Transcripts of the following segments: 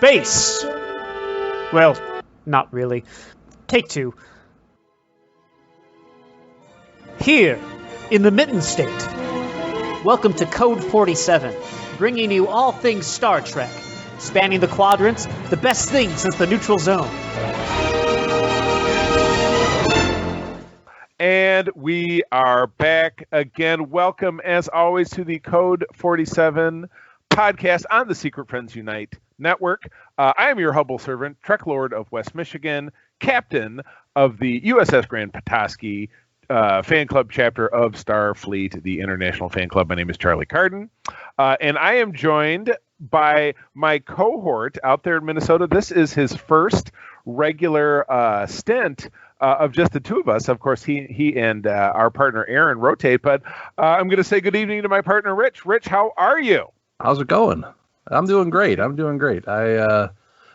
space. Well, not really. Take two. Here, in the Mitten State. Welcome to Code 47, bringing you all things Star Trek. Spanning the quadrants, the best thing since the neutral zone. And we are back again. Welcome, as always, to the Code 47 podcast on the Secret Friends Unite network. I am your humble servant, Trek Lord of West Michigan, captain of the USS Grand Petoskey fan club chapter of Starfleet, the international fan club. My name is Charlie Carden, and I am joined by my cohort out there in Minnesota. This is his first regular stint of just the two of us. Of course, he and our partner Aaron rotate, but I'm going to say good evening to my partner Rich. Rich, how are you? How's it going? I'm doing great. I'm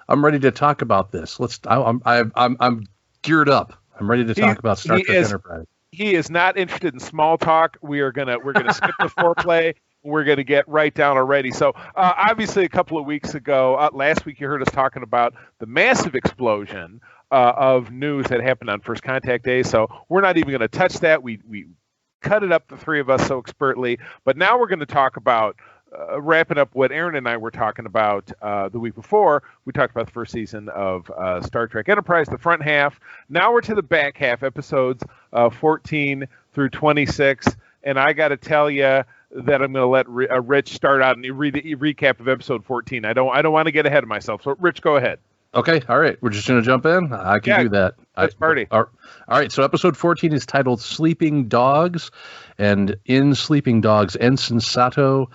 I'm ready to talk about this. I'm geared up. I'm ready to talk about Star Trek Enterprise. He is not interested in small talk. We're gonna skip the foreplay. We're going to get right down already. So obviously a couple of weeks ago, last week you heard us talking about the massive explosion of news that happened on First Contact Day. So we're not even going to touch that. We cut it up, the three of us, so expertly. But now we're going to talk about wrapping up what Aaron and I were talking about the week before. We talked about the first season of Star Trek Enterprise, the front half. Now we're to the back half, episodes 14 through 26. And I got to tell you that I'm going to let Rich start out and read the recap of episode 14. I don't want to get ahead of myself. So, Rich, go ahead. Okay, all right. We're just going to jump in. I can do that. Let's party. All right, so episode 14 is titled Sleeping Dogs. And in Sleeping Dogs, Ensign Sato,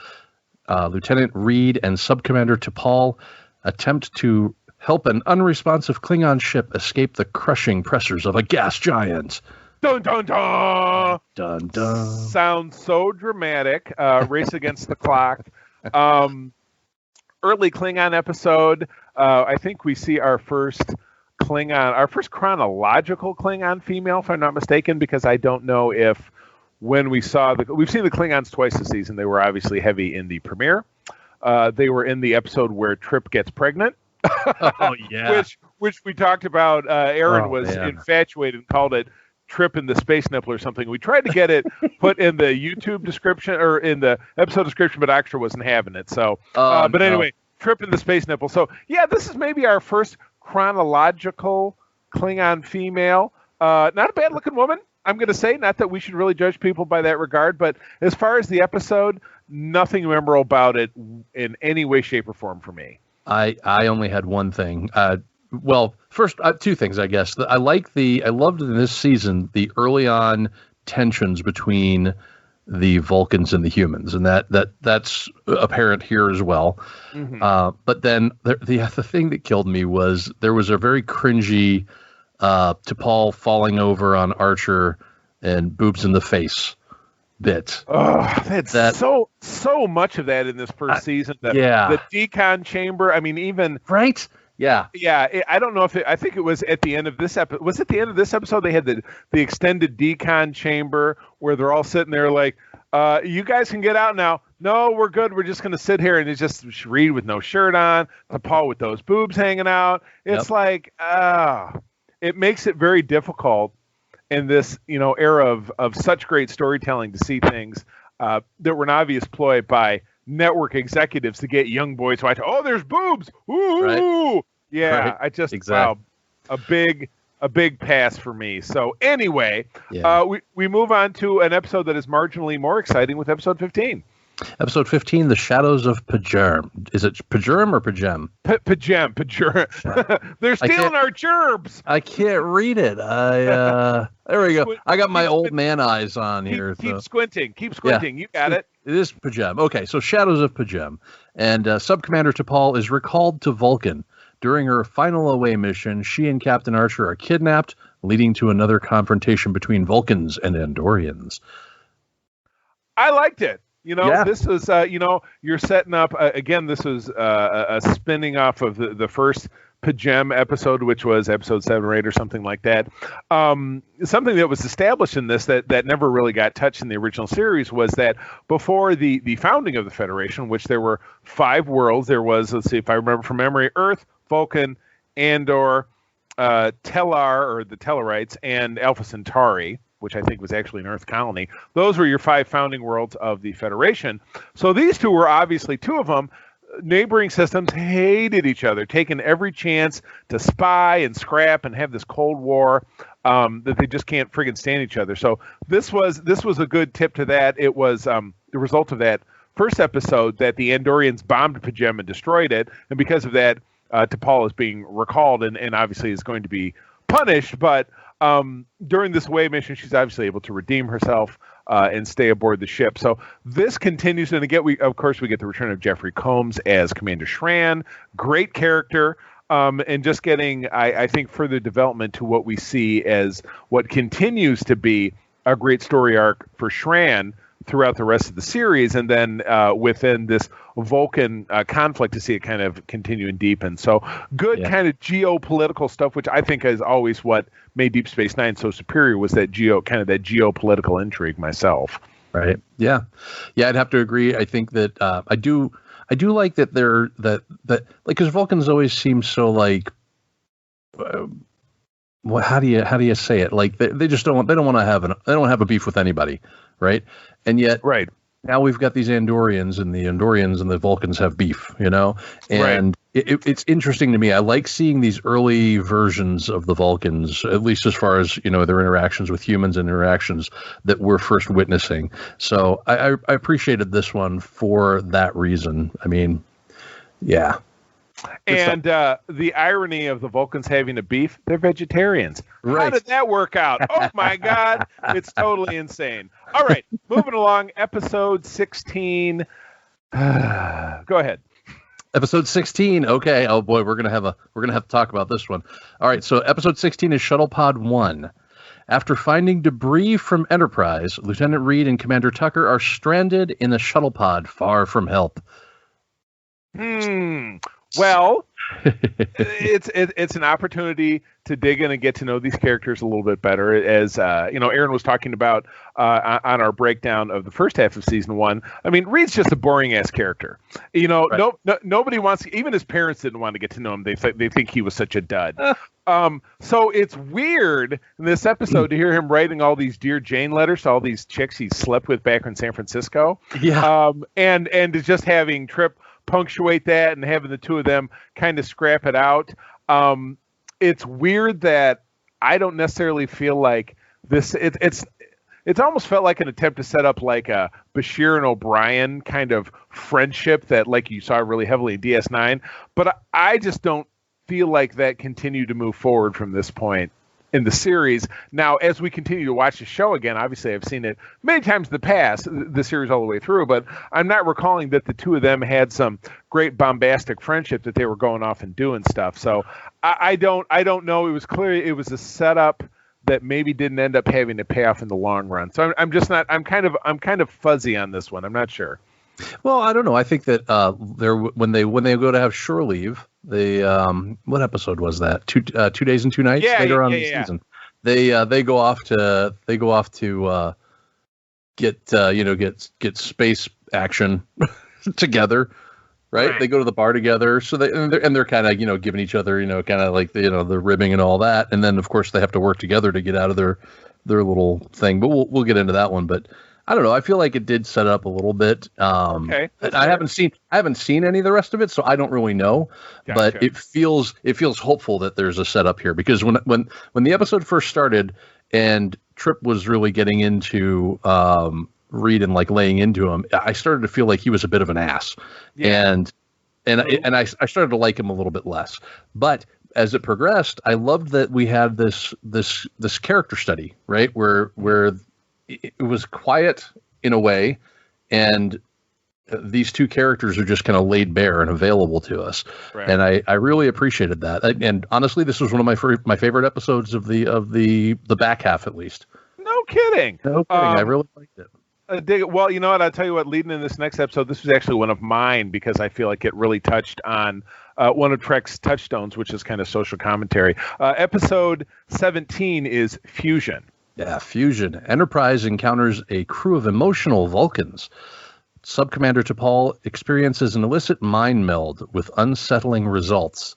Lieutenant Reed, and Subcommander T'Pol attempt to help an unresponsive Klingon ship escape the crushing pressures of a gas giant. Dun, dun, dun. Dun, dun. Sounds so dramatic. Race against the clock. Early Klingon episode. I think we see our first chronological Klingon female, if I'm not mistaken, because I don't know if when we've seen the Klingons twice this season. They were obviously heavy in the premiere. They were in the episode where Trip gets pregnant. Oh, yeah. Which we talked about. Aaron was infatuated and called it Trip in the Space Nipple or something. We tried to get it put in the YouTube description or in the episode description, but Extra wasn't having it. So, anyway, Trip in the Space Nipple. So, yeah, this is maybe our first chronological Klingon female. Not a bad looking woman, I'm going to say. Not that we should really judge people by that regard, but as far as the episode, nothing memorable about it in any way, shape, or form for me. I only had one thing. Well, first, two things, I guess. I loved in this season the early on tensions between the Vulcans and the humans, and that's apparent here as well. Mm-hmm. But then the thing that killed me was there was a very cringy T'Pol falling over on Archer and boobs in the face bit. Oh, that's so much of that in this first season. The decon chamber. I mean, even right. Yeah. I don't know I think it was at the end of this episode. Was it the end of this episode? They had the extended decon chamber where they're all sitting there like, you guys can get out now. No, we're good. We're just going to sit here. And it's just Reed with no shirt on, T'Pol with those boobs hanging out. It's like, it makes it very difficult in this, era of such great storytelling to see things that were an obvious ploy by network executives to get young boys to watch. Oh, there's boobs. Ooh. Right. Yeah. Right. I just, exactly. Wow, a big pass for me. So anyway, we move on to an episode that is marginally more exciting with episode 15. Episode 15, The Shadows of Pajama. Is it Pajama or Pajam? Pajam. They're stealing our gerbs. I can't read it. There we go. I got my old man eyes on here. Keep squinting. Yeah. You got it. It is Pajam. Okay, so Shadows of Pajam. And Subcommander T'Pol is recalled to Vulcan. During her final away mission, she and Captain Archer are kidnapped, leading to another confrontation between Vulcans and Andorians. I liked it. Yeah. This is, you're setting up, again, this was a spinning off of the first Pajama episode, which was episode 7 or 8 or something like that. Something that was established in this that never really got touched in the original series was that before the founding of the Federation, which there were 5 worlds, there was, let's see if I remember from memory, Earth, Vulcan, Andor, Tellar, or the Tellarites, and Alpha Centauri, which I think was actually an Earth colony. Those were your 5 founding worlds of the Federation. So these two were obviously 2 of them. Neighboring systems hated each other, taking every chance to spy and scrap and have this Cold War that they just can't friggin' stand each other. So this was a good tip to that. It was the result of that first episode that the Andorians bombed Pajama and destroyed it, and because of that, T'Pol is being recalled and obviously is going to be punished. But during this away mission, she's obviously able to redeem herself and stay aboard the ship. So this continues, and again, we get the return of Jeffrey Combs as Commander Shran. Great character, and just getting, I think, further development to what we see as what continues to be a great story arc for Shran throughout the rest of the series, and then within this Vulcan conflict to see it kind of continue and deepen. So good kind of geopolitical stuff, which I think is always what made Deep Space Nine so superior, was that geopolitical intrigue myself. Right. Yeah. I'd have to agree. I think that I do like that that because Vulcans always seem so like. How do you say it? Like they just don't want to have a beef with anybody, right? And yet, right now we've got these Andorians, and the Andorians and the Vulcans have beef, and it's interesting to me. I like seeing these early versions of the Vulcans, at least as far as their interactions with humans and interactions that we're first witnessing. So I appreciated this one for that reason. I mean, yeah. And the irony of the Vulcans having a beef, they're vegetarians. Right. How did that work out? Oh, my God. It's totally insane. All right. Moving along. Episode 16. Go ahead. Episode 16. Okay. Oh, boy. We're going to have to talk about this one. All right. So episode 16 is Shuttle Pod 1. After finding debris from Enterprise, Lieutenant Reed and Commander Tucker are stranded in a shuttle pod far from help. Well, it's an opportunity to dig in and get to know these characters a little bit better. As Aaron was talking about on our breakdown of the first half of season 1. I mean, Reed's just a boring ass character. Right. Nobody wants. Even his parents didn't want to get to know him. They think he was such a dud. So it's weird in this episode to hear him writing all these Dear Jane letters to all these chicks he slept with back in San Francisco. Yeah. And to just having Trip punctuate that and having the 2 of them kind of scrap it out. It's weird that I don't necessarily feel like this. It's almost felt like an attempt to set up like a Bashir and O'Brien kind of friendship that like you saw really heavily in DS9. But I just don't feel like that continued to move forward from this point in the series. Now, as we continue to watch the show again, obviously I've seen it many times in the past, the series all the way through, but I'm not recalling that the 2 of them had some great bombastic friendship that they were going off and doing stuff. So I don't know. It was clear it was a setup that maybe didn't end up having to pay off in the long run. So I'm kind of fuzzy on this one. I'm not sure. Well, I don't know. I think that when they go to have shore leave, they what episode was that? 2 days and 2 nights later on in the season. They go off to get space action together, right? They go to the bar together. So they're kind of giving each other kind of like the ribbing and all that, and then of course they have to work together to get out of their little thing. But we'll get into that one. But I don't know. I feel like it did set up a little bit. Okay. I haven't seen any of the rest of it, so I don't really know. Gotcha. But it feels hopeful that there's a setup here, because when the episode first started and Trip was really getting into Reed and like laying into him, I started to feel like he was a bit of an ass, and I started to like him a little bit less. But as it progressed, I loved that we had this character study, right, where it was quiet in a way, and these 2 characters are just kind of laid bare and available to us. Right. And I really appreciated that. And honestly, this was one of my favorite episodes of the back half, at least. No kidding. I really liked it. Well, you know what? I'll tell you what. Leading in this next episode, this was actually one of mine because I feel like it really touched on one of Trek's touchstones, which is kind of social commentary. Episode 17 is Fusion. Yeah, Fusion. Enterprise encounters a crew of emotional Vulcans. Subcommander T'Pol experiences an illicit mind meld with unsettling results.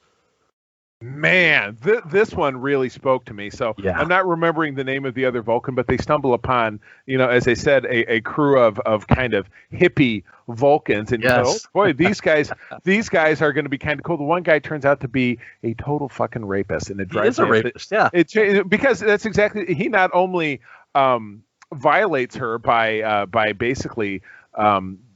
Man, this one really spoke to me. So yeah. I'm not remembering the name of the other Vulcan, but they stumble upon, as I said, a crew of kind of hippie Vulcans. And yes. boy, these guys are going to be kind of cool. The one guy turns out to be a total fucking rapist, and it drives he is a rapist. Yeah, because that's exactly, he not only violates her by basically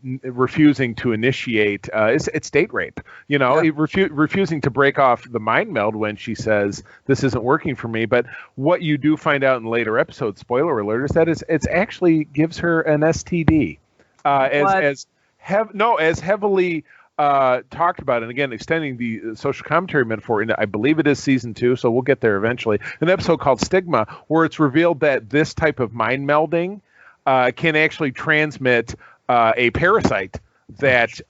refusing to initiate it's date rape, refusing to break off the mind meld when she says this isn't working for me. But what you do find out in later episodes, spoiler alert, is that it's actually gives her an STD, as heavily talked about. And again, extending the social commentary metaphor into, I believe it is season 2, so we'll get there eventually, an episode called Stigma, where it's revealed that this type of mind melding can actually transmit a parasite that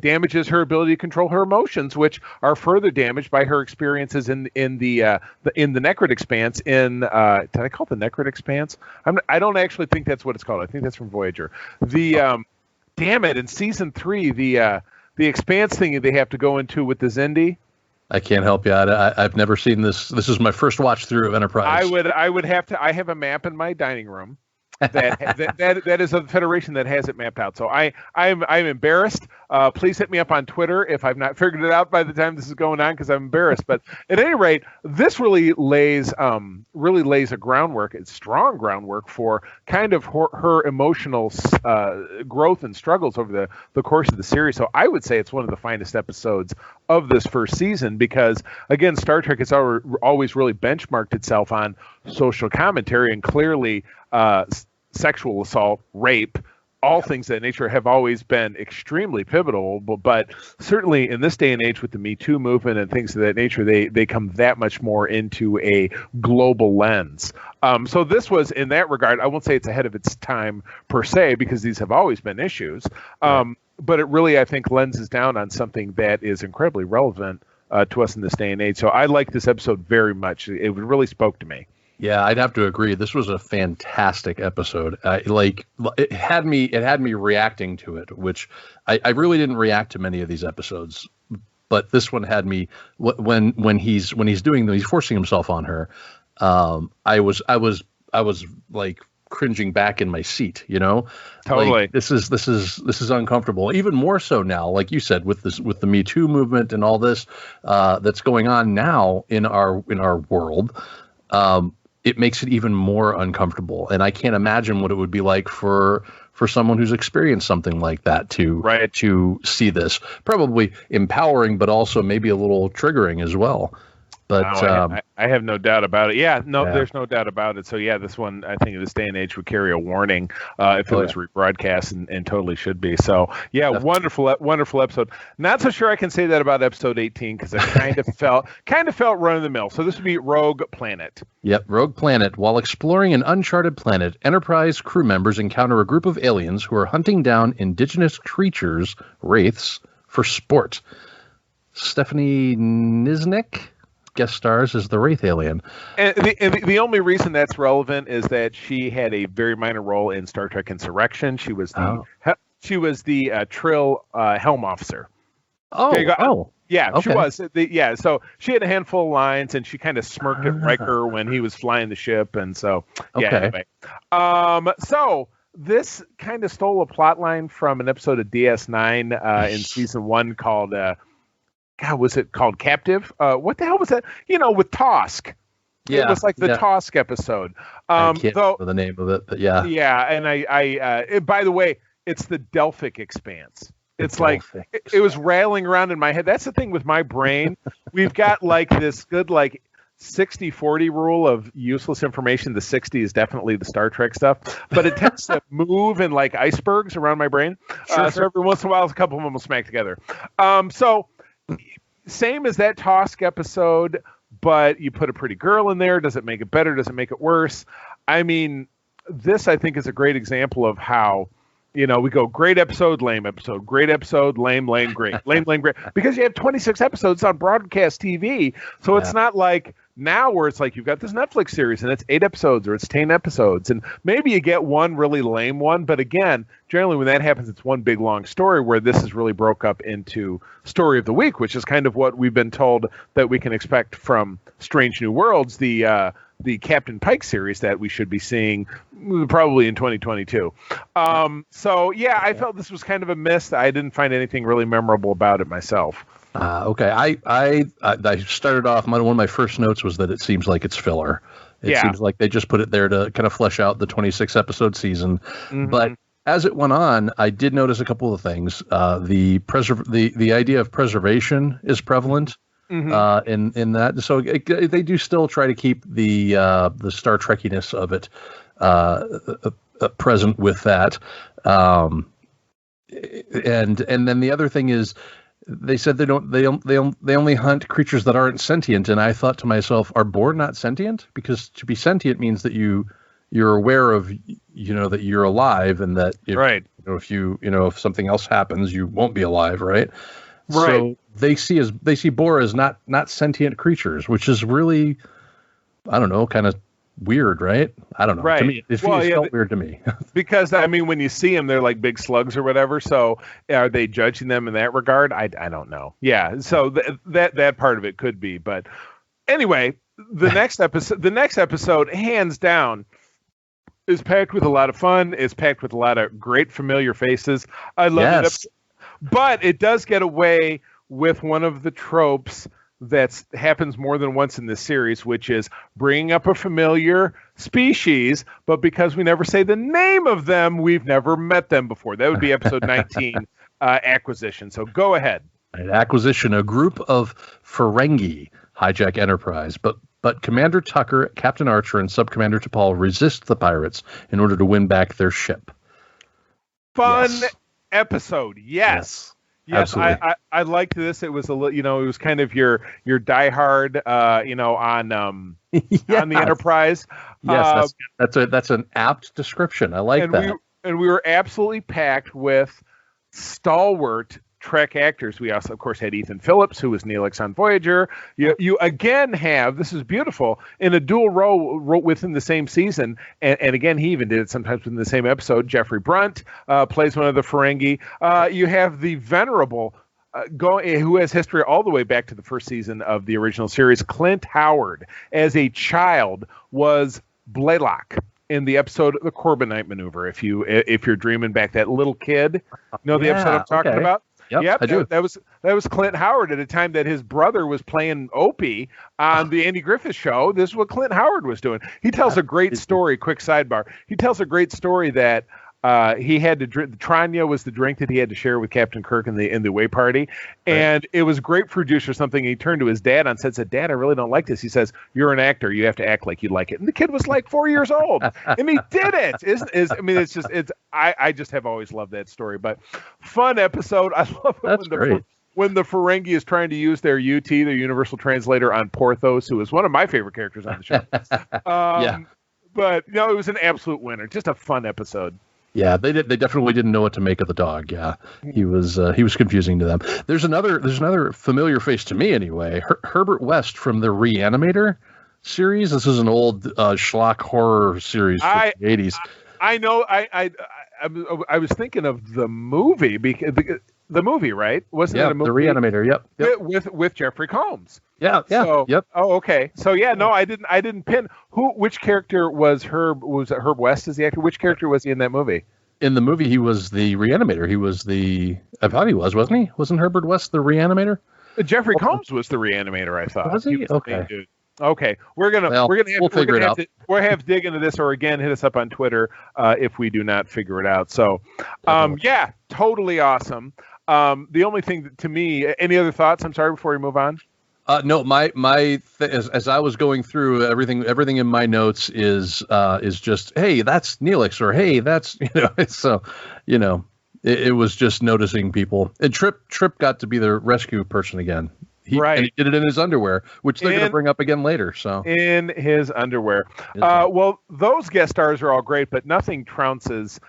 damages her ability to control her emotions, which are further damaged by her experiences in the Necrid Expanse. Did I call it the Necrid Expanse? I don't actually think that's what it's called. I think that's from Voyager. Damn it! In season 3, the Expanse thing they have to go into with the Xindi. I can't help you. I've never seen this. This is my first watch through of Enterprise. I would have to. I have a map in my dining room. that is a Federation that has it mapped out. So I'm embarrassed. Please hit me up on Twitter if I've not figured it out by the time this is going on, because I'm embarrassed. But at any rate, this really lays a groundwork, it's strong groundwork for kind of her emotional growth and struggles over the course of the series. So I would say it's one of the finest episodes of this first season, because again, Star Trek has always really benchmarked itself on social commentary, and clearly sexual assault, rape, all things of that nature have always been extremely pivotal, but certainly in this day and age with the Me Too movement and things of that nature, they come that much more into a global lens. So this was, in that regard, I won't say it's ahead of its time per se, because these have always been issues, but it really, I think, lenses down on something that is incredibly relevant to us in this day and age. So I like this episode very much. It really spoke to me. Yeah, I'd have to agree. This was a fantastic episode. It had me reacting to it, which I really didn't react to many of these episodes, but this one had me when he's forcing himself on her. I was like cringing back in my seat, Totally. Like, this is uncomfortable, even more so now, like you said, with the Me Too movement and all this that's going on now in our world. It makes it even more uncomfortable, and I can't imagine what it would be like for someone who's experienced something like that to see this. Probably empowering, but also maybe a little triggering as well. But I have no doubt about it. There's no doubt about it. So this one, I think in this day and age, would carry a warning if it was rebroadcast, and totally should be. So wonderful episode. Not so sure I can say that about episode 18, because it kind of felt run of the mill. So this would be Rogue Planet. Yep, Rogue Planet. While exploring an uncharted planet, Enterprise crew members encounter a group of aliens who are hunting down indigenous creatures, wraiths, for sport. Stephanie Niznik guest stars as the Wraith alien. And the only reason that's relevant is that she had a very minor role in Star Trek Insurrection. She was the Trill Helm officer. Yeah, okay. She was. So she had a handful of lines, and she kind of smirked at Riker when he was flying the ship, and so Anyway. So this kind of stole a plot line from an episode of DS9 in season 1 called. God, was it called Captive? What the hell was that? With Tosk. Yeah, it was like the Tosk episode. I can't remember the name of it, but yeah. Yeah, and I by the way, it's the Delphic Expanse. It's like it was rattling around in my head. That's the thing with my brain. We've got like this good 60-40 rule of useless information. The 60 is definitely the Star Trek stuff, but it tends to move in like icebergs around my brain. So every once in a while, a couple of them will smack together. So same as that Tosk episode, but you put a pretty girl in there. Does it make it better? Does it make it worse? I mean, this I think is a great example of how, we go great episode, lame episode, great episode, lame, great, lame, great, because you have 26 episodes on broadcast TV. So it's not like now where it's like you've got this Netflix series and it's 8 episodes or it's 10 episodes, and maybe you get one really lame one. But again, generally when that happens, it's one big long story, where this is really broke up into story of the week, which is kind of what we've been told that we can expect from Strange New Worlds, the Captain Pike series that we should be seeing probably in 2022. So yeah, I felt this was kind of a miss. I didn't find anything really memorable about it myself. Okay. I started off, one of my first notes was that it seems like it's filler. It seems like they just put it there to kind of flesh out the 26 episode season. Mm-hmm. But as it went on, I did notice a couple of things. The idea of preservation is prevalent. Mm-hmm. In that, so they do still try to keep the Star Trekkiness of it present with that, and then the other thing is they said they only hunt creatures that aren't sentient, and I thought to myself, are Borg not sentient? Because to be sentient means that you're aware of that you're alive, and that if something else happens, you won't be alive, right? Right. So they see Borg as not sentient creatures, which is really, I don't know, kind of weird, right? I don't know. Right. To me, it felt weird to me. Because when you see them, they're like big slugs or whatever. So are they judging them in that regard? I don't know. Yeah. So that part of it could be, but anyway, the next episode, hands down, is packed with a lot of fun. It's packed with a lot of great familiar faces. I love it. But it does get away with one of the tropes that happens more than once in this series, which is bringing up a familiar species, but because we never say the name of them, we've never met them before. That would be episode 19, Acquisition. So go ahead. Acquisition, a group of Ferengi hijack Enterprise, but Commander Tucker, Captain Archer, and Subcommander T'Pol resist the pirates in order to win back their ship. Fun episode. Yes. Absolutely. I liked this. It was it was kind of your diehard, on the Enterprise. Yes, that's an apt description. I like that. We were absolutely packed with stalwart Trek actors. We also, of course, had Ethan Phillips, who was Neelix on Voyager. You again have, this is beautiful, in a dual role within the same season, and again, he even did it sometimes within the same episode. Jeffrey Brunt plays one of the Ferengi. You have the venerable, who has history all the way back to the first season of the original series, Clint Howard, as a child, was Blaylock in the episode The Corbinite Maneuver. If you're dreaming back, that little kid, the episode I'm talking about? Yep, I do. That was Clint Howard at a time that his brother was playing Opie on the Andy Griffith Show. This is what Clint Howard was doing. He tells a great story. Quick sidebar. He tells a great story that he had to drink. Tranya was the drink that he had to share with Captain Kirk in the away party, and it was grapefruit juice or something. He turned to his dad on set and said, "Dad, I really don't like this." He says, "You're an actor. You have to act like you like it." And the kid was like 4 years old, and he did it. I just have always loved that story. But fun episode. I love it when the Ferengi is trying to use their UT, their Universal Translator, on Porthos, who is one of my favorite characters on the show. But it was an absolute winner. Just a fun episode. Yeah, they definitely didn't know what to make of the dog. Yeah, he was confusing to them. There's another familiar face to me anyway. Herbert West from the Reanimator series. This is an old schlock horror series from the 80s. I know. I was thinking of the movie because the movie, right? Wasn't it a movie? The Reanimator. Yep. With Jeffrey Combs. Yeah. So, yep. Oh, okay. So no, I didn't pin which character was Herb. Was it Herb West as the actor? Which character was he in that movie? In the movie, he was the Reanimator. He was I thought he was, wasn't he? Wasn't Herbert West the Reanimator? Jeffrey Combs was the Reanimator, I thought. Was he? Okay. Okay, we're gonna figure it out. We'll have to dig into this, or again, hit us up on Twitter if we do not figure it out. So, totally awesome. The only thing to me, any other thoughts? I'm sorry, before we move on. No, as I was going through everything in my notes is just, hey, that's Neelix, or hey, that's so it was just noticing people. And Trip got to be the rescue person again. And he did it in his underwear, which they're going to bring up again later. So in his underwear. Well, those guest stars are all great, but nothing trounces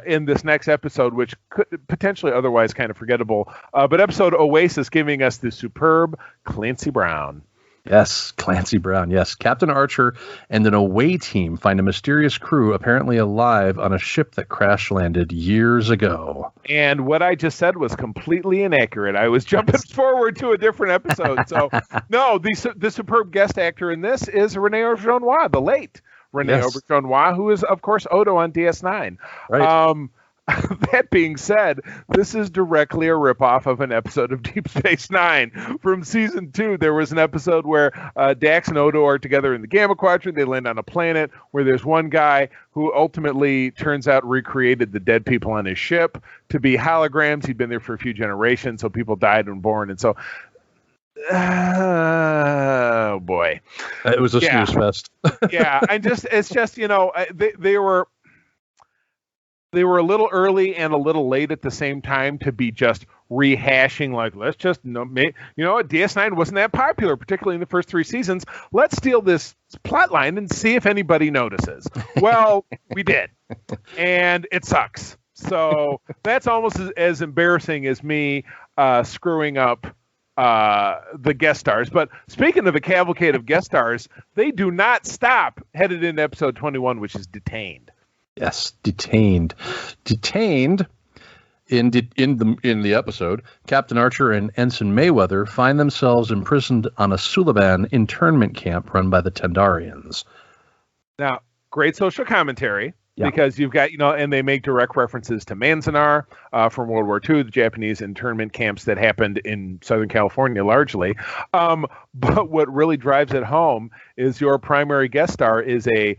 in this next episode, which could potentially otherwise kind of forgettable. But episode Oasis giving us the superb Clancy Brown. Yes, Clancy Brown. Yes. Captain Archer and an away team find a mysterious crew apparently alive on a ship that crash landed years ago. And what I just said was completely inaccurate. I was jumping forward to a different episode. So, no, the superb guest actor in this is Rene Auberjonois, the late Rene Auberjonois, who is, of course, Odo on DS9. Right. That being said, this is directly a ripoff of an episode of Deep Space Nine from season 2. There was an episode where Dax and Odo are together in the Gamma Quadrant. They land on a planet where there's one guy who ultimately turns out recreated the dead people on his ship to be holograms. He'd been there for a few generations, so people died and born. And so, oh boy, it was a snooze fest. Yeah, it's just they were a little early and a little late at the same time to be just rehashing, like, let's just, DS9 wasn't that popular, particularly in the first 3 seasons. Let's steal this plot line and see if anybody notices. Well, we did. And it sucks. So that's almost as embarrassing as me screwing up the guest stars. But speaking of a cavalcade of guest stars, they do not stop headed into episode 21, which is Detained. Yes, Detained. Detained. In the episode, Captain Archer and Ensign Mayweather find themselves imprisoned on a Suliban internment camp run by the Tendarians. Now, great social commentary, because you've got, and they make direct references to Manzanar from World War II, the Japanese internment camps that happened in Southern California largely. But what really drives it home is your primary guest star is a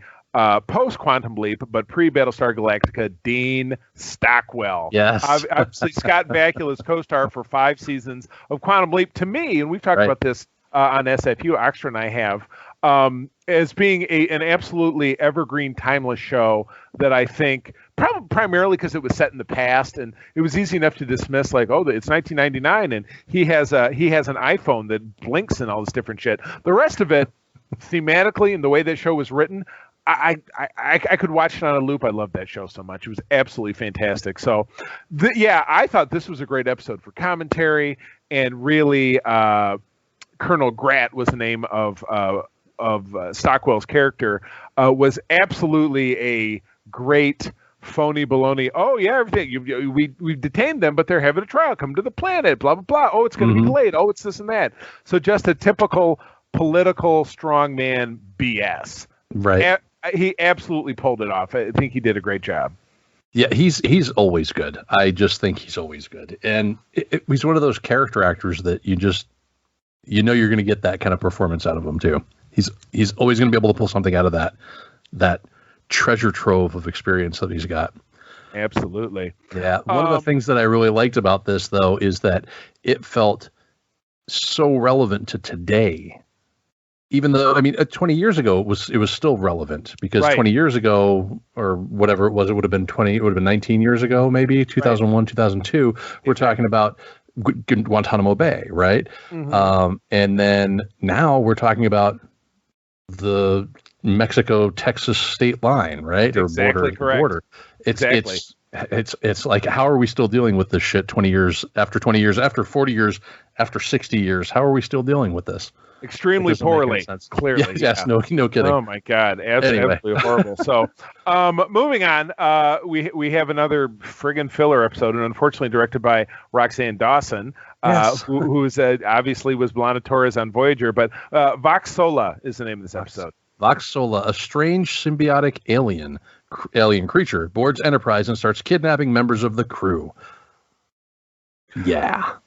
post-Quantum Leap, but pre-Battlestar Galactica, Dean Stockwell. Yes. Obviously, Scott Bakula's co-star for 5 seasons of Quantum Leap. To me, and we've talked about this on SFU, Oxtra and I have, as being an absolutely evergreen, timeless show that I think, probably primarily because it was set in the past, and it was easy enough to dismiss, like, oh, it's 1999, and he has an iPhone that blinks and all this different shit. The rest of it, thematically, and the way that show was written, I could watch it on a loop. I loved that show so much. It was absolutely fantastic. So, I thought this was a great episode for commentary, and really, Colonel Grat was the name of Stockwell's character, was absolutely a great phony baloney. Oh yeah, everything. We've detained them, but they're having a trial. Come to the planet. Blah blah blah. Oh, it's going to be delayed. Oh, it's this and that. So just a typical political strongman BS. Right. He absolutely pulled it off. I think he did a great job. Yeah, he's always good. I just think he's always good. And he's one of those character actors that you're going to get that kind of performance out of him too. He's always going to be able to pull something out of that treasure trove of experience that he's got. Absolutely. Yeah. One of the things that I really liked about this, though, is that it felt so relevant to today. Even though, 20 years ago, it was still relevant, because 20 years ago, or whatever it was, it would have been 19 years ago, maybe 2001, 2002. We're talking about Guantanamo Bay, right? Mm-hmm. And then now we're talking about the Mexico-Texas state line, right? Exactly, or border. It's like, how are we still dealing with this shit 20 years, after 40 years, after 60 years? How are we still dealing with this? Extremely poorly, clearly. Yes, no kidding. Oh my God, absolutely horrible. So, moving on, we have another friggin' filler episode, and unfortunately directed by Roxanne Dawson, who's obviously was B'Elanna Torres on Voyager, but Vox Sola is the name of this episode. Vox Sola, a strange symbiotic alien creature, boards Enterprise and starts kidnapping members of the crew. Yeah.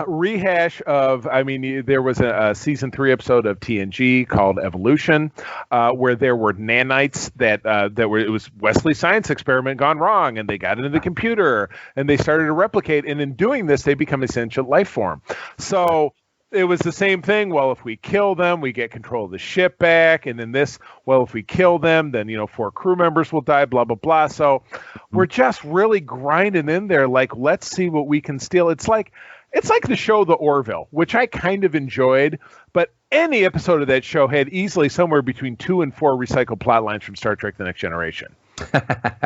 Rehash of, there was a season 3 episode of TNG called Evolution, where there were nanites it was Wesley's science experiment gone wrong, and they got into the computer and they started to replicate, and in doing this, they become a sentient life form. So it was the same thing. Well, if we kill them, we get control of the ship back. And then this, well, if we kill them, then, 4 crew members will die, blah, blah, blah. So we're just really grinding in there. Like, let's see what we can steal. It's like, it's like the show The Orville, which I kind of enjoyed, but any episode of that show had easily somewhere between 2 and 4 recycled plot lines from Star Trek: The Next Generation.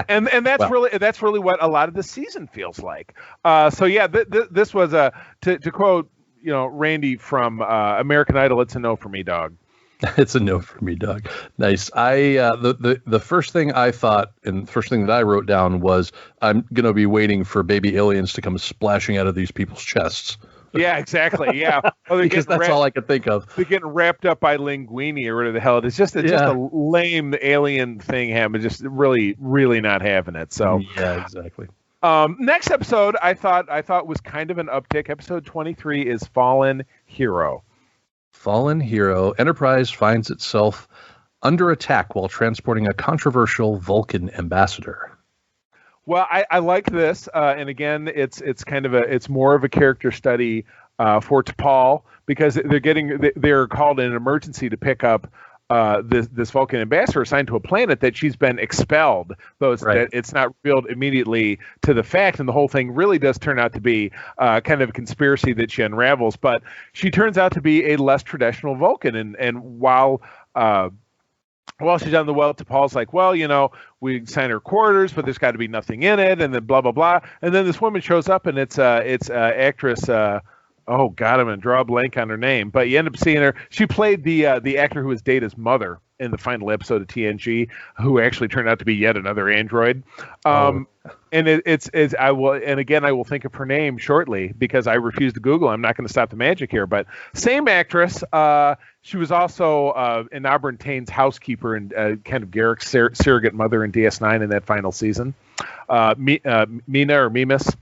and that's really what a lot of the season feels like. So yeah, this was to quote Randy from American Idol, it's a no for me, dog. It's a no for me, dog. Nice. The first thing I thought, and the first thing that I wrote down was, I'm going to be waiting for baby aliens to come splashing out of these people's chests. Yeah, exactly. Yeah. Because that's all I could think of. They're getting wrapped up by linguini or whatever the hell it is. Just a lame alien thing happened. Just really, really not having it. So yeah, exactly. Next episode I thought was kind of an uptick. Episode 23 is Fallen Hero. Fallen Hero. Enterprise finds itself under attack while transporting a controversial Vulcan ambassador. Well, I like this, and again, it's more of a character study for T'Pol, because they're called in an emergency to pick up this Vulcan ambassador assigned to a planet that she's been expelled, though it's not revealed immediately to the fact, and the whole thing really does turn out to be kind of a conspiracy that she unravels. But she turns out to be a less traditional Vulcan, and while she's on the well, T'Pol's like, well, we sign her quarters, but there's got to be nothing in it, and then blah blah blah, and then this woman shows up, and it's actress. Oh God, I'm gonna draw a blank on her name, but you end up seeing her. She played the actor who was Data's mother in the final episode of TNG, who actually turned out to be yet another android. And I will think of her name shortly, because I refuse to Google. I'm not going to stop the magic here, but same actress. She was also in Auburn Tane's housekeeper and kind of Garrick's surrogate mother in DS9 in that final season. Mina or Mimas,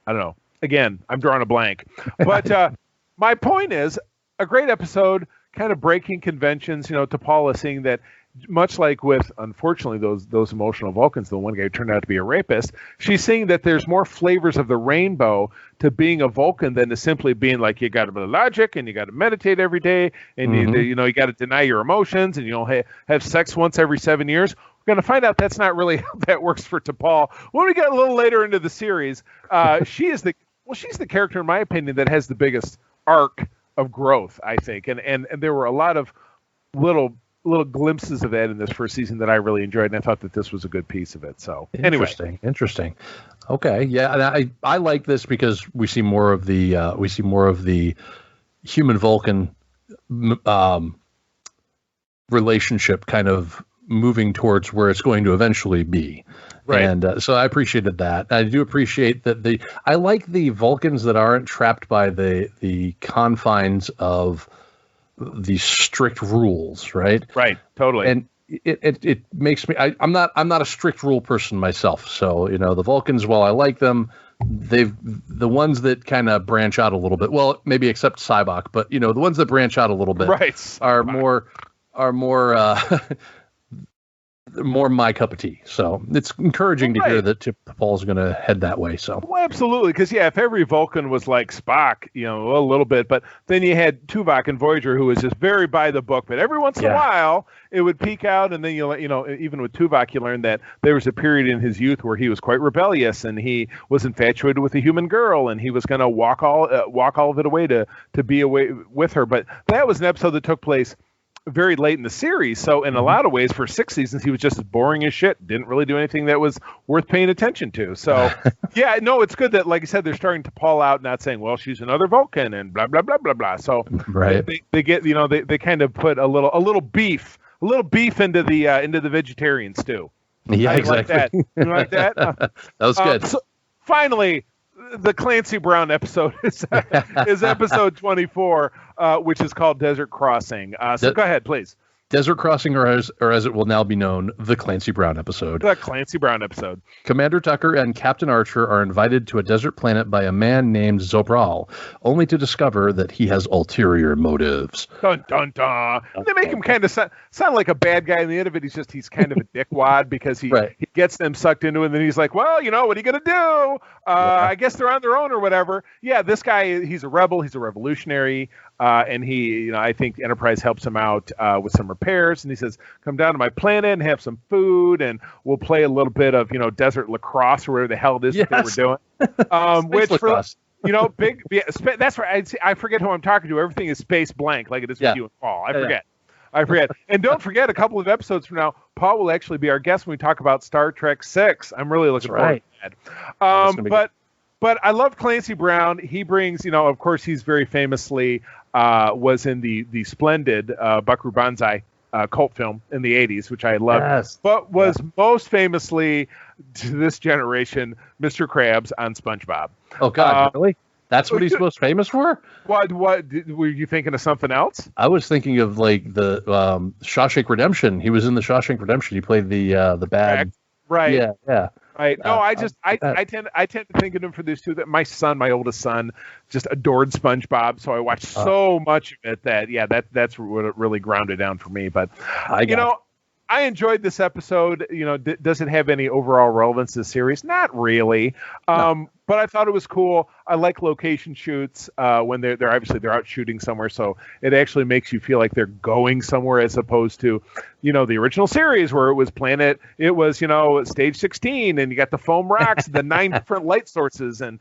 I don't know. Again, I'm drawing a blank. But my point is, a great episode, kind of breaking conventions. T'Pol is seeing that, much like with, unfortunately, those emotional Vulcans, the one guy who turned out to be a rapist, she's seeing that there's more flavors of the rainbow to being a Vulcan than to simply being like, you got to be logic, and you got to meditate every day, and you got to deny your emotions, and have sex once every 7 years. We're going to find out that's not really how that works for T'Pol. When we get a little later into the series, she's the character, in my opinion, that has the biggest arc of growth, I think. And there were a lot of little glimpses of that in this first season that I really enjoyed, and I thought that this was a good piece of it. So anyway. Interesting. Okay. Yeah. And I like this because we see more of the human Vulcan relationship kind of moving towards where it's going to eventually be. Right. And so I appreciated that. I do appreciate that I like the Vulcans that aren't trapped by the confines of these strict rules, right? Right, totally. And it makes me I'm not a strict rule person myself. So, the Vulcans, while I like them, the ones that kind of branch out a little bit, well, maybe except Cybok, but the ones that branch out a little bit are more more my cup of tea. So it's encouraging to hear that Paul's going to head that way. So absolutely, because if every Vulcan was like Spock, a little bit, but then you had Tuvok and Voyager, who was just very by the book, but every once in a while it would peek out, and then even with Tuvok, you learned that there was a period in his youth where he was quite rebellious, and he was infatuated with a human girl, and he was going to walk all of it away to be away with her. But that was an episode that took place very late in the series, so in a lot of ways, for 6 seasons, he was just as boring as shit. Didn't really do anything that was worth paying attention to. So, it's good that, like I said, they're starting to pull out, not saying, well, she's another Vulcan and blah blah blah blah blah. So, they get they kind of put a little beef into the vegetarian stew. Yeah, exactly. Like that. You like that? That was good. So finally, the Clancy Brown episode is episode 24, which is called Desert Crossing. So go ahead, please. Desert Crossing, or as it will now be known, the Clancy Brown episode. The Clancy Brown episode. Commander Tucker and Captain Archer are invited to a desert planet by a man named Zobral, only to discover that he has ulterior motives. Dun, dun, dun. They make him kind of sound like a bad guy. In the end of it, he's kind of a dickwad, because he gets them sucked into it, and then he's like, well, what are you going to do? I guess they're on their own or whatever. Yeah, this guy, he's a rebel. He's a revolutionary. And he, I think Enterprise helps him out with some repairs, and he says, come down to my planet and have some food, and we'll play a little bit of, desert lacrosse or whatever the hell it is that they were doing. big. Yeah, that's right. I forget who I'm talking to. Everything is space blank, like it is with you and Paul. I forget. I forget. And don't forget, a couple of episodes from now, Paul will actually be our guest when we talk about Star Trek 6. I'm really looking forward to that. But I love Clancy Brown. He brings, of course, he's very famously was in the splendid Buckaroo Banzai cult film in the 80s, which I loved, but was most famously to this generation, Mr. Krabs on SpongeBob. Oh, God, really? That's what he's most famous for? What were you thinking of something else? I was thinking of like the Shawshank Redemption. He was in the Shawshank Redemption. He played the bad. Right. Yeah. Right. No, I tend to think of him for these two. That my oldest son, just adored SpongeBob, so I watched so much of it that's what it really grounded down for me. But I enjoyed this episode. Does it have any overall relevance to the series? Not really. No. But I thought it was cool. I like location shoots when they're obviously out shooting somewhere, so it actually makes you feel like they're going somewhere as opposed to, the original series where it was stage 16 and you got the foam rocks, the 9 different light sources, and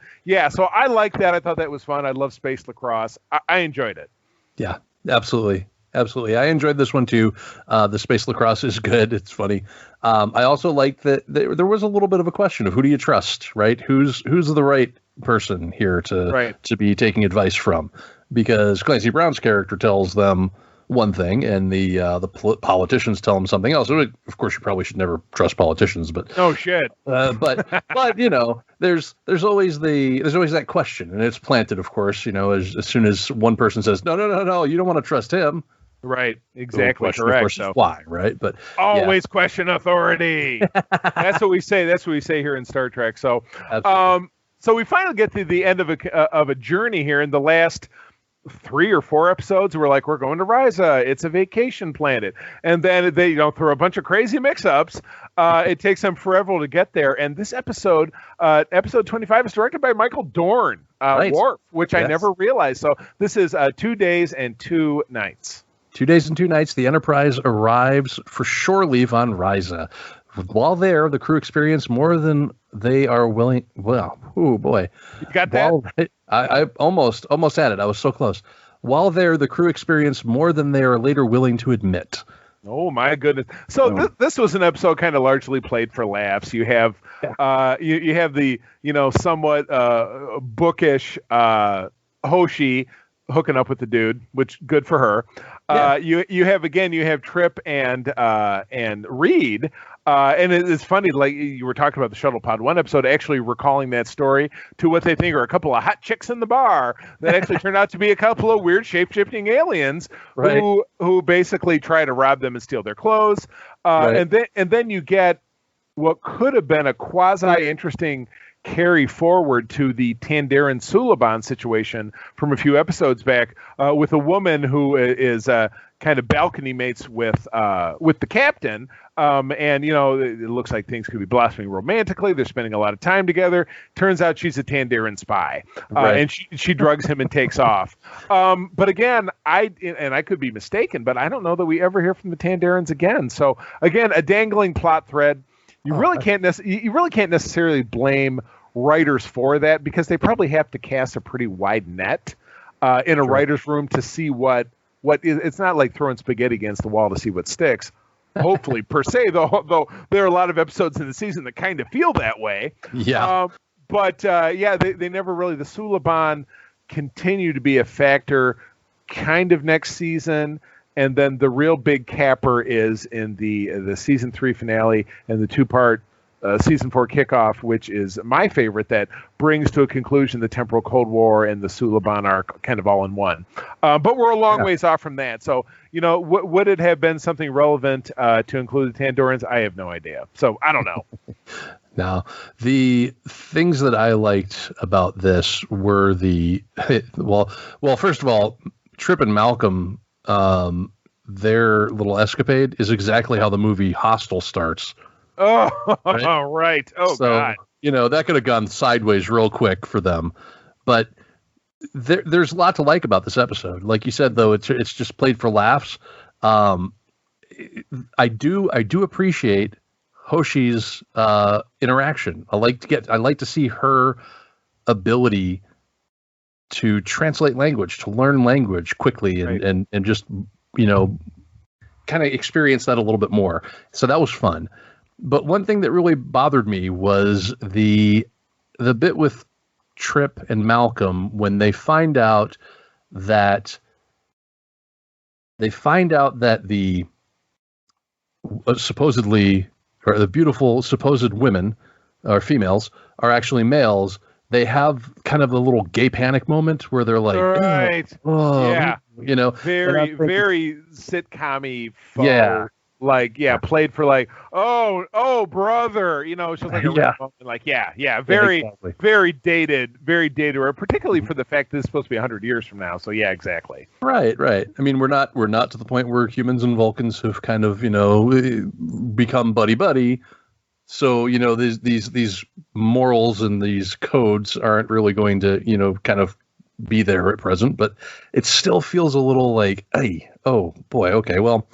so I like that. I thought that was fun. I love space lacrosse. I enjoyed it. Yeah, absolutely. Absolutely. I enjoyed this one too. The space lacrosse is good. It's funny. I also like that there was a little bit of a question of who do you trust, right? Who's the right person here to be taking advice from? Because Clancy Brown's character tells them one thing and the politicians tell them something else. Of course, you probably should never trust politicians, but oh shit. But there's always that question, and it's planted, of course, as soon as one person says no, you don't want to trust him. Right, exactly, correct. Of course, so why, right? But always question authority. That's what we say. That's what we say here in Star Trek. So, so we finally get to the end of a journey here in the last 3 or 4 episodes. We're going to Risa. It's a vacation planet, and then they throw a bunch of crazy mix-ups. It takes them forever to get there. And this episode, episode 25, is directed by Michael Dorn, Worf, which I never realized. So this is 2 days and 2 nights. 2 days and 2 nights, the Enterprise arrives for shore leave on Risa. While there, the crew experience more than they are willing. Well, oh boy, you got that? I almost had it. I was so close. While there, the crew experience more than they are later willing to admit. Oh my goodness! So this was an episode kind of largely played for laughs. You have you have the somewhat bookish Hoshi hooking up with the dude, which good for her. You have Trip and Reed, and it's funny, like you were talking about the shuttle pod one episode, actually recalling that story to what they think are a couple of hot chicks in the bar that actually turned out to be a couple of weird shape-shifting aliens who basically try to rob them and steal their clothes, and then you get what could have been a quasi-interesting carry forward to the Tandarin Suliban situation from a few episodes back, with a woman who is kind of balcony mates with the captain, and it looks like things could be blossoming romantically. They're spending a lot of time together. Turns out she's a Tandarin spy, and she drugs him and takes off. But again, I could be mistaken, but I don't know that we ever hear from the Tandarins again. So again, a dangling plot thread. You really can't necessarily blame writers for that, because they probably have to cast a pretty wide net in a writer's room to see what is. It's not like throwing spaghetti against the wall to see what sticks. Hopefully, per se, though there are a lot of episodes in the season that kind of feel that way. Yeah. They never really. The Suliban continue to be a factor kind of next season. And then the real big capper is in the season 3 finale and the 2-part season 4 kickoff, which is my favorite, that brings to a conclusion the temporal Cold War and the Suliban arc kind of all in one. But we're a long ways off from that. So, would it have been something relevant to include the Tandorans? I have no idea. So I don't know. Now, the things that I liked about this were well, first of all, Trip and Malcolm, their little escapade is exactly how the movie Hostel starts. Oh, right. Oh, so, God. That could have gone sideways real quick for them. But there's a lot to like about this episode. Like you said, though, it's just played for laughs. I do appreciate Hoshi's interaction. I like to see her ability to translate language, to learn language quickly, and just kind of experience that a little bit more. So that was fun. But one thing that really bothered me was the bit with Trip and Malcolm when they find out that the supposedly, or the beautiful supposed women or females are actually males. They have kind of a little gay panic moment where they're like, right, oh, very sitcom-y faux. Yeah. Played for like, oh, brother, it's just like a real moment, like, very dated, particularly for the fact that it's supposed to be 100 years from now. So yeah, exactly. Right. I mean, we're not to the point where humans and Vulcans have kind of, become buddy. So, these morals and these codes aren't really going to, kind of be there at present, but it still feels a little like, hey, oh boy, okay, well,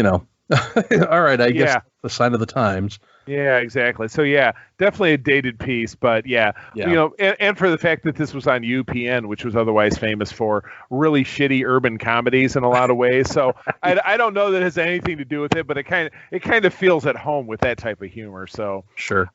all right, I guess that's the sign of the times. Yeah, exactly. So yeah, definitely a dated piece, but and for the fact that this was on UPN, which was otherwise famous for really shitty urban comedies in a lot of ways. So I don't know that it has anything to do with it, but it kind of feels at home with that type of humor. So sure.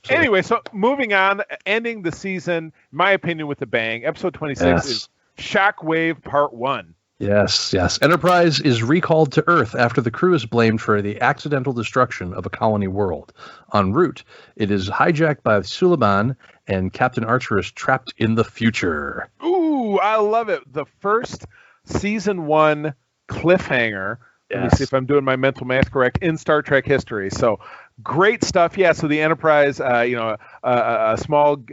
Anyway, so moving on, ending the season, in my opinion, with a bang. Episode 26 is Shockwave Part 1. Yes. Enterprise is recalled to Earth after the crew is blamed for the accidental destruction of a colony world. En route, it is hijacked by Suliban, and Captain Archer is trapped in the future. Ooh, I love it. The first season 1 cliffhanger. Let me see if I'm doing my mental math correct, in Star Trek history. So great stuff. Yeah, so the Enterprise, a small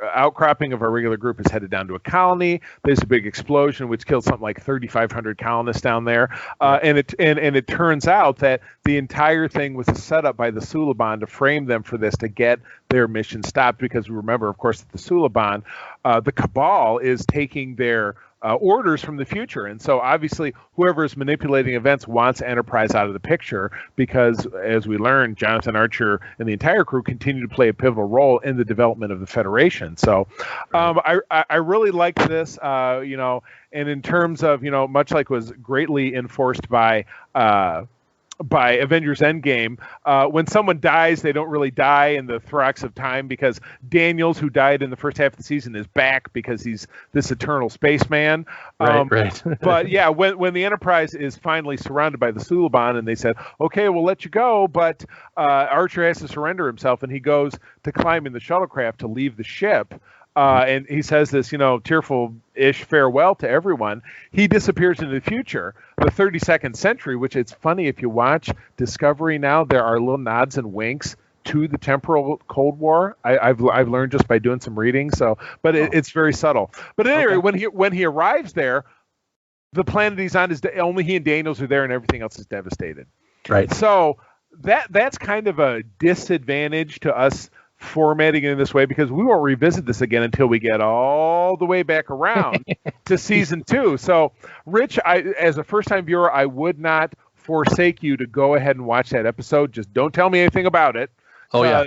outcropping of our regular group is headed down to a colony. There's a big explosion which killed something like 3,500 colonists down there. And it turns out that the entire thing was a setup by the Suliban to frame them for this, to get their mission stopped, because we remember, of course, that the Suliban, the Cabal, is taking their orders from the future. And so obviously whoever is manipulating events wants Enterprise out of the picture, because as we learned, Jonathan Archer and the entire crew continue to play a pivotal role in the development of the Federation. So I really like this, and in terms of, much like was greatly enforced by Avengers Endgame, when someone dies, they don't really die in the Thrax of time, because Daniels, who died in the first half of the season, is back because he's this eternal spaceman. Right. But yeah, when the Enterprise is finally surrounded by the Suliban, and they said, okay, we'll let you go, but Archer has to surrender himself, and he goes to climb in the shuttlecraft to leave the ship. And he says this, tearful-ish farewell to everyone. He disappears into the future, the 32nd century, which it's funny, if you watch Discovery now, there are little nods and winks to the temporal Cold War. I've learned just by doing some reading. So, but it's very subtle. But anyway, when he arrives there, the planet he's on is only he and Daniels are there, and everything else is devastated. Right. So that's kind of a disadvantage to us formatting it in this way, because we won't revisit this again until we get all the way back around to season 2. So, Rich, as a first-time viewer, I would not forsake you to go ahead and watch that episode. Just don't tell me anything about it. Oh, yeah.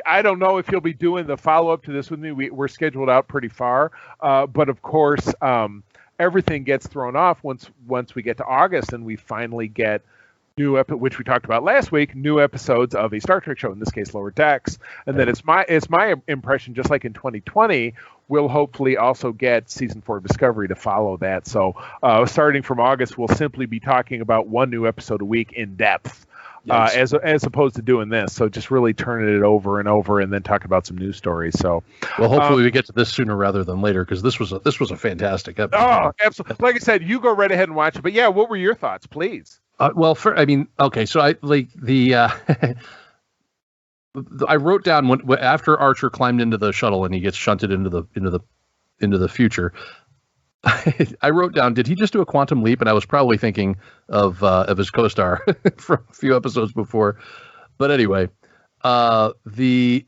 I don't know if you'll be doing the follow-up to this with me. We're scheduled out pretty far. But, of course, everything gets thrown off once we get to August and we finally get which we talked about last week, new episodes of a Star Trek show, in this case Lower Decks. And then it's my impression, just like in 2020, we'll hopefully also get season 4 of Discovery to follow that. So starting from August, we'll simply be talking about one new episode a week in depth. Yes. As opposed to doing this, so just really turning it over and over, and then talk about some news stories. So, well, hopefully we get to this sooner rather than later, because this was a fantastic episode. Oh, absolutely! Like I said, you go right ahead and watch it. But yeah, what were your thoughts, please? So I like the. I wrote down after Archer climbed into the shuttle and he gets shunted into the future. I wrote down, did he just do a quantum leap? And I was probably thinking of his co-star from a few episodes before. But anyway, the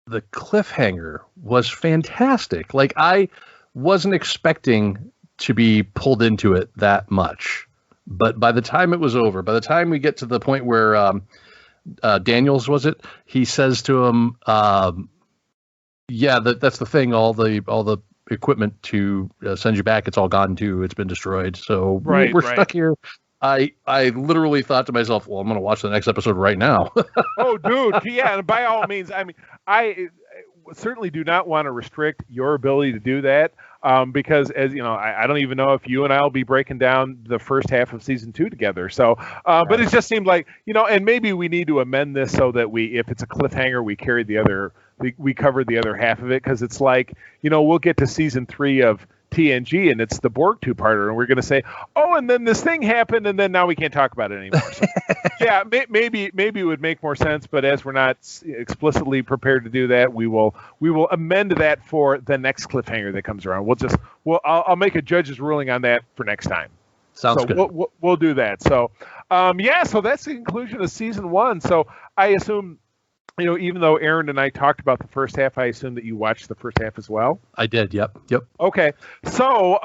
cliffhanger was fantastic. Like, I wasn't expecting to be pulled into it that much. But by the time it was over, by the time we get to the point where Daniels, he says to him, that's the thing, all the equipment to send you back, it's all gone too. It's been destroyed. So Right, we're right. stuck here. I literally thought to myself, well, I'm going to watch the next episode right now. Oh, dude, yeah, and by all means, I mean, I certainly do not want to restrict your ability to do that, because, as you know, I don't even know if you and I will be breaking down the first half of season 2 together. So, but it just seemed like, you know, and maybe we need to amend this so that if it's a cliffhanger, we carry the other, we cover the other half of it, because it's like, you know, we'll get to season 3 of TNG and it's the Borg two-parter, and we're going to say, oh, and then this thing happened, and then now we can't talk about it anymore. So, yeah, maybe it would make more sense, but as we're not explicitly prepared to do that, we will amend that for the next cliffhanger that comes around. I'll make a judge's ruling on that for next time. Sounds good. We'll do that. So, so that's the conclusion of season 1. So I assume, you know, even though Aaron and I talked about the first half, I assume that you watched the first half as well? I did, yep. Okay. So,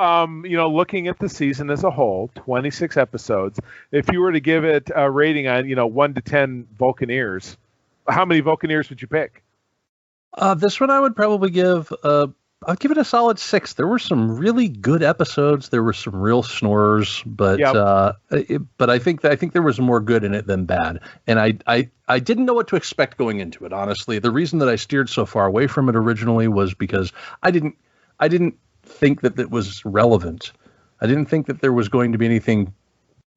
you know, looking at the season as a whole, 26 episodes, if you were to give it a rating on, you know, 1 to 10 Vulcaneers, how many Vulcaneers would you pick? This one I would probably give, I'd give it a solid 6. There were some really good episodes. There were some real snorers, but but I think there was more good in it than bad. And I didn't know what to expect going into it. Honestly, the reason that I steered so far away from it originally was because I didn't think that it was relevant. I didn't think that there was going to be anything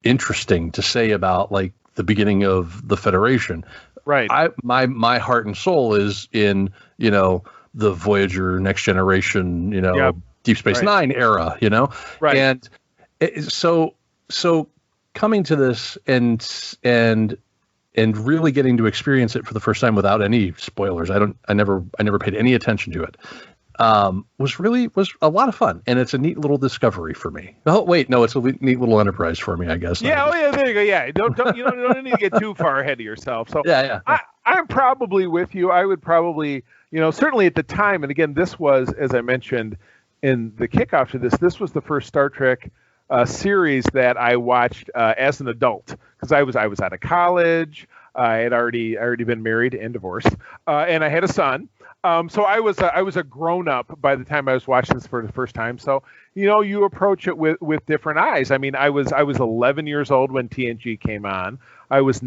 interesting to say about like the beginning of the Federation. Right. My heart and soul is in, you know, the Voyager, Next Generation, you know, Deep Space Nine era, you know, right? And so coming to this and really getting to experience it for the first time without any spoilers, I never paid any attention to it. Was a lot of fun, and it's a neat little discovery for me. Oh wait, no, it's a neat little enterprise for me, I guess. Yeah, there you go. Yeah, don't you don't need to get too far ahead of yourself. So yeah. I'm probably with you. I would probably, you know, certainly at the time, and again, this was, as I mentioned in the kickoff to this was the first Star Trek series that I watched as an adult, because I was out of college. I had already been married and divorced, and I had a son. So I was a grown up by the time I was watching this for the first time. So, you know, you approach it with different eyes. I mean, I was 11 years old when TNG came on. I was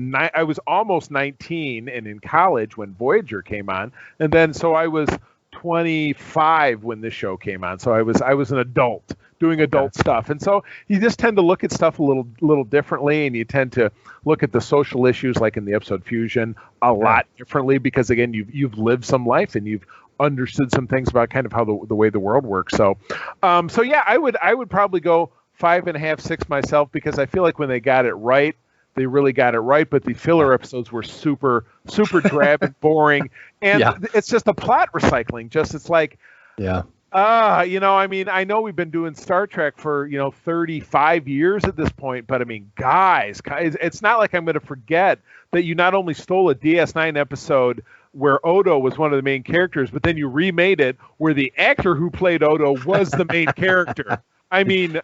almost 19 and in college when Voyager came on, and then so I was 25 when this show came on. So I was an adult doing adult stuff, and so you just tend to look at stuff a little differently, and you tend to look at the social issues, like in the episode Fusion, a lot differently, because again, you've lived some life and you've understood some things about kind of how the way the world works. So, yeah, I would probably go 5.5, 6 myself, because I feel like when they got it right, they really got it right, but the filler episodes were super drab and boring, and it's just a plot recycling. It's like, you know, I mean, I know we've been doing Star Trek for, you know, 35 years at this point, but I mean, guys, it's not like I'm going to forget that you not only stole a DS9 episode where Odo was one of the main characters, but then you remade it where the actor who played Odo was the main character. I mean,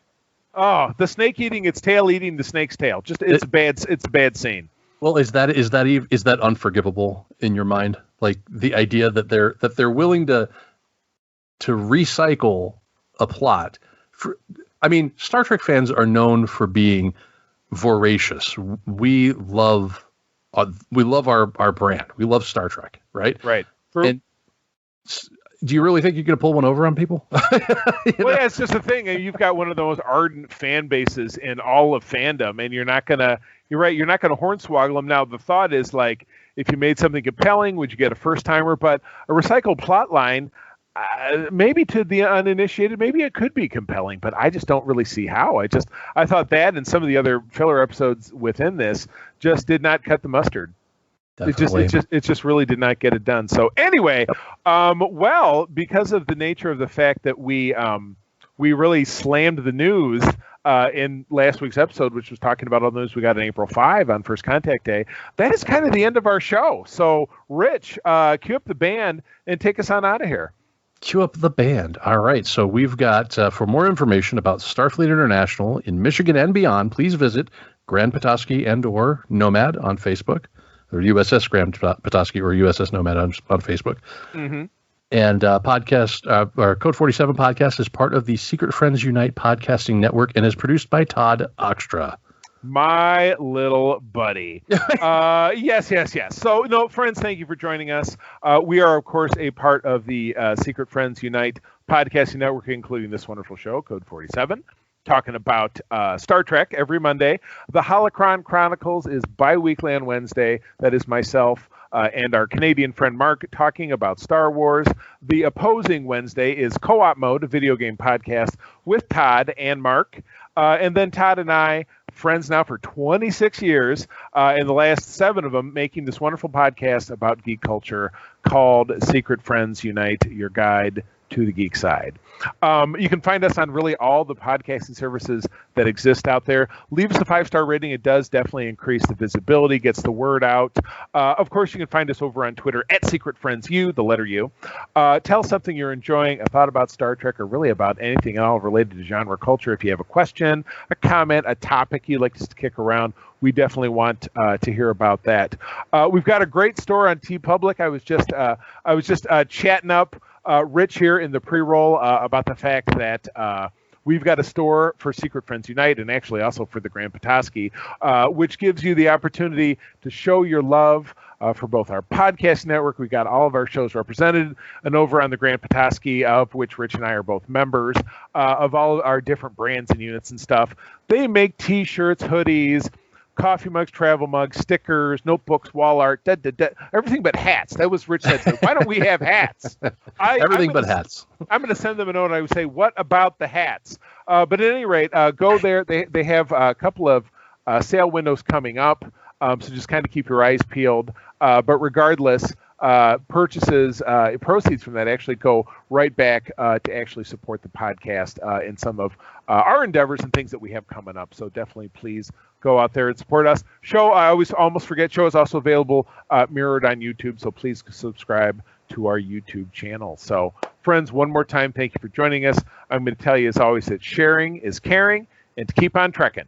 the snake eating its tail, eating the snake's tail. Just it's a bad scene. Well, is that unforgivable in your mind? Like the idea that they're willing to recycle a plot. I mean, Star Trek fans are known for being voracious. We love our brand. We love Star Trek, right? Right. And do you really think you're going to pull one over on people? Yeah, it's just a thing. And you've got one of the most ardent fan bases in all of fandom, and you're not going to hornswoggle them. Now, the thought is, like, if you made something compelling, would you get a first-timer? But a recycled plot line, maybe to the uninitiated, maybe it could be compelling, but I just don't really see how. I thought that and some of the other filler episodes within this just did not cut the mustard. It just really did not get it done. So anyway, well, because of the nature of the fact that we really slammed the news in last week's episode, which was talking about all the news we got on April 5 on First Contact Day, that is kind of the end of our show. So Rich, cue up the band and take us on out of here. Cue up the band. All right. So we've got, for more information about Starfleet International in Michigan and beyond, please visit Grand Petoskey and or Nomad on Facebook, or USS Grand Petoskey or USS Nomad on Facebook. Mm-hmm. And our Code 47 podcast is part of the Secret Friends Unite podcasting network and is produced by Todd Oxtra. My little buddy. Yes. So, no, friends, thank you for joining us. We are, of course, a part of the Secret Friends Unite podcasting network, including this wonderful show, Code 47, talking about Star Trek every Monday. The Holocron Chronicles is bi-weekly on Wednesday. That is myself and our Canadian friend Mark talking about Star Wars. The opposing Wednesday is Co-op Mode, a video game podcast with Todd and Mark. And then Todd and I, friends now for 26 years, and the last 7 of them making this wonderful podcast about geek culture called Secret Friends Unite, your guide to the geek side. You can find us on really all the podcasting services that exist out there. Leave us a 5-star rating. It does definitely increase the visibility, gets the word out. Of course, you can find us over on Twitter at Secret Friends U, the letter U. Tell something you're enjoying, a thought about Star Trek, or really about anything at all related to genre culture. If you have a question, a comment, a topic you'd like us to kick around, we definitely want to hear about that. We've got a great store on TeePublic. I was just chatting up Rich here in the pre-roll about the fact that we've got a store for Secret Friends Unite and actually also for the Grand Petoskey, which gives you the opportunity to show your love for both our podcast network. We've got all of our shows represented, and over on the Grand Petoskey, of which Rich and I are both members, of all our different brands and units and stuff. They make T-shirts, hoodies, coffee mugs, travel mugs, stickers, notebooks, wall art, everything but hats. That was Rich said. So why don't we have hats? Everything but hats. I'm going to send them a note and I would say, what about the hats? But at any rate, go there. They have a couple of sale windows coming up. So just kind of keep your eyes peeled. But regardless, proceeds from that actually go right back to actually support the podcast in some of our endeavors and things that we have coming up. So definitely please go out there and support us. Show, I always almost forget, show is also available mirrored on YouTube. So please subscribe to our YouTube channel. So friends, one more time, thank you for joining us. I'm going to tell you as always that sharing is caring, and to keep on trekking.